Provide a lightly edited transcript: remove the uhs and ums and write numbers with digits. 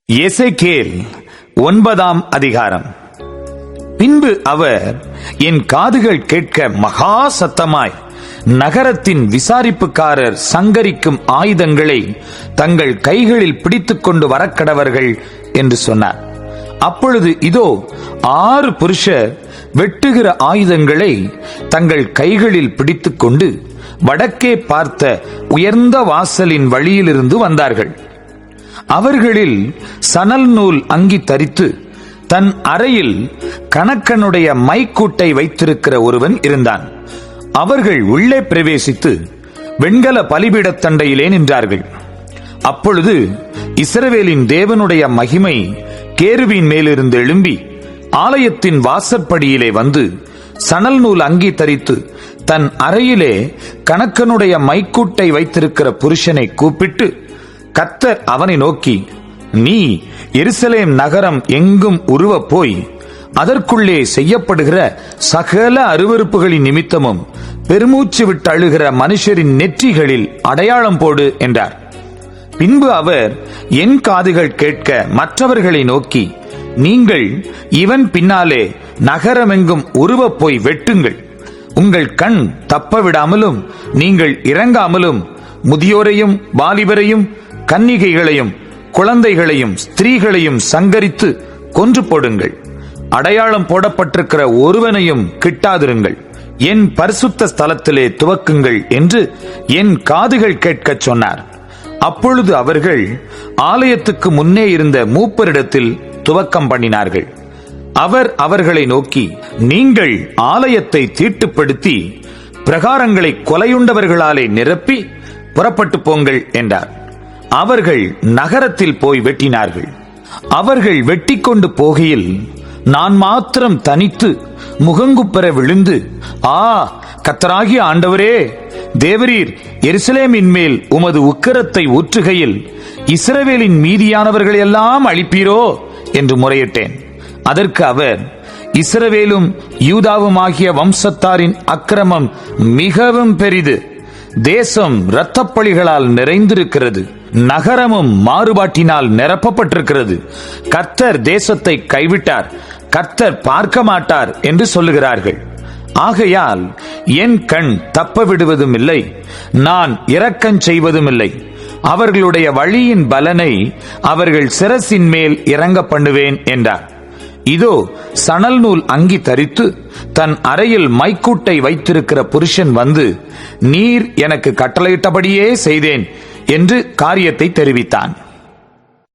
எசேக்கியேல் 9ஆம் அதிகாரம். பின்பு அவர் என் காதுகள் கேட்க மகா சத்தமாய் நகரத்தின் விசாரிப்புக்காரர் சங்கரிக்கும் ஆயுதங்களை தங்கள் கைகளில் பிடித்துக் கொண்டு வரக்கடவர்கள் என்று சொன்னார். அப்பொழுது இதோ 6 புருஷர் வெட்டுகிற ஆயுதங்களை தங்கள் கைகளில் பிடித்துக் கொண்டு வடக்கே பார்த்த உயர்ந்த வாசலின் வழியிலிருந்து வந்தார்கள். அவர்களில் சணல் நூல் அங்கி தரித்து தன் அறையில் கணக்கனுடைய மைக்கூட்டை வைத்திருக்கிற ஒருவன் இருந்தான். அவர்கள் உள்ளே பிரவேசித்து வெண்கல பலிபீடத்தண்டையிலே நின்றார்கள். அப்பொழுது இஸ்ரவேலின் தேவனுடைய மகிமை கேருவின் மேலிருந்து எழும்பி ஆலயத்தின் வாசற்படியிலே வந்து சணல் நூல் அங்கி தரித்து தன் அறையிலே கணக்கனுடைய மைக்கூட்டை வைத்திருக்கிற புருஷனை கூப்பிட்டு, கர்த்தர் அவனை நோக்கி, நீ எருசலேம் நகரம் எங்கும் உருவ போய் அதற்குள்ளே செய்யப்படுகிற சகல அருவருப்புகளின் நிமித்தமும் பெருமூச்சு விட்டு அழுகிற மனுஷரின் நெற்றிகளில் அடையாளம் போடு என்றார். பின்பு அவர் என் காதுகள் கேட்க மற்றவர்களை நோக்கி, நீங்கள் இவன் பின்னாலே நகரமெங்கும் உருவ போய் வெட்டுங்கள். உங்கள் கண் தப்ப விடாமலும் நீங்கள் இறங்காமலும் முதியோரையும் வாலிபரையும் கன்னிகைகளையும் குழந்தைகளையும் ஸ்திரீகளையும் சங்கரித்து கொன்று போடுங்கள். அடையாளம் போடப்பட்டிருக்கிற ஒருவனையும் கிட்டாதிருங்கள். என் பரிசுத்த ஸ்தலத்திலே துவக்குங்கள் என்று என் காதுகள் கேட்கச் சொன்னார். அப்பொழுது அவர்கள் ஆலயத்துக்கு முன்னே இருந்த மூப்பரிடத்தில் துவக்கம் பண்ணினார்கள். அவர் அவர்களை நோக்கி, நீங்கள் ஆலயத்தை தீட்டுப்படுத்தி பிரகாரங்களை கொலையுண்டவர்களாலே நிரப்பி புறப்பட்டு போங்கள் என்றார். அவர்கள் நகரத்தில் போய் வெட்டினார்கள். அவர்கள் வெட்டி கொண்டு போகையில் நான் மாத்திரம் தனித்து முகங்குப்பெற விழுந்து, ஆ கர்த்தராகிய ஆண்டவரே, தேவரீர் எருசலேமின் மேல் உமது உக்கிரத்தை ஊற்றுகையில் இஸ்ரவேலின் மீதியானவர்கள் எல்லாம் அழிப்பீரோ என்று முறையிட்டேன். அதற்கு அவர், இஸ்ரவேலும் யூதாவுமாகிய வம்சத்தாரின் அக்கிரமம் மிகவும் பெரிது. தேசம் இரத்தப்பழிகளால் நிறைந்திருக்கிறது, நகரமும் மாறுபாட்டினால் நிரப்பப்பட்டிருக்கிறது. கர்த்தர் தேசத்தை கைவிட்டார், கர்த்தர் பார்க்க மாட்டார் என்று சொல்லுகிறார்கள். ஆகையால் என் கண் தப்ப விடுவதும் இல்லை, நான் இரக்கஞ் செய்வதும் இல்லை. அவர்களுடைய வழியின் பலனை அவர்கள் சிரசின் மேல் இறங்க பண்ணுவேன் என்றார். இதோ சணல் நூல் அங்கி தரித்து தன் அறையில் மைக்கூட்டை வைத்திருக்கிற புருஷன் வந்து, நீர் எனக்கு கட்டளையிட்டபடியே செய்தேன் என்று காரியத்தை தெரிவித்தான்.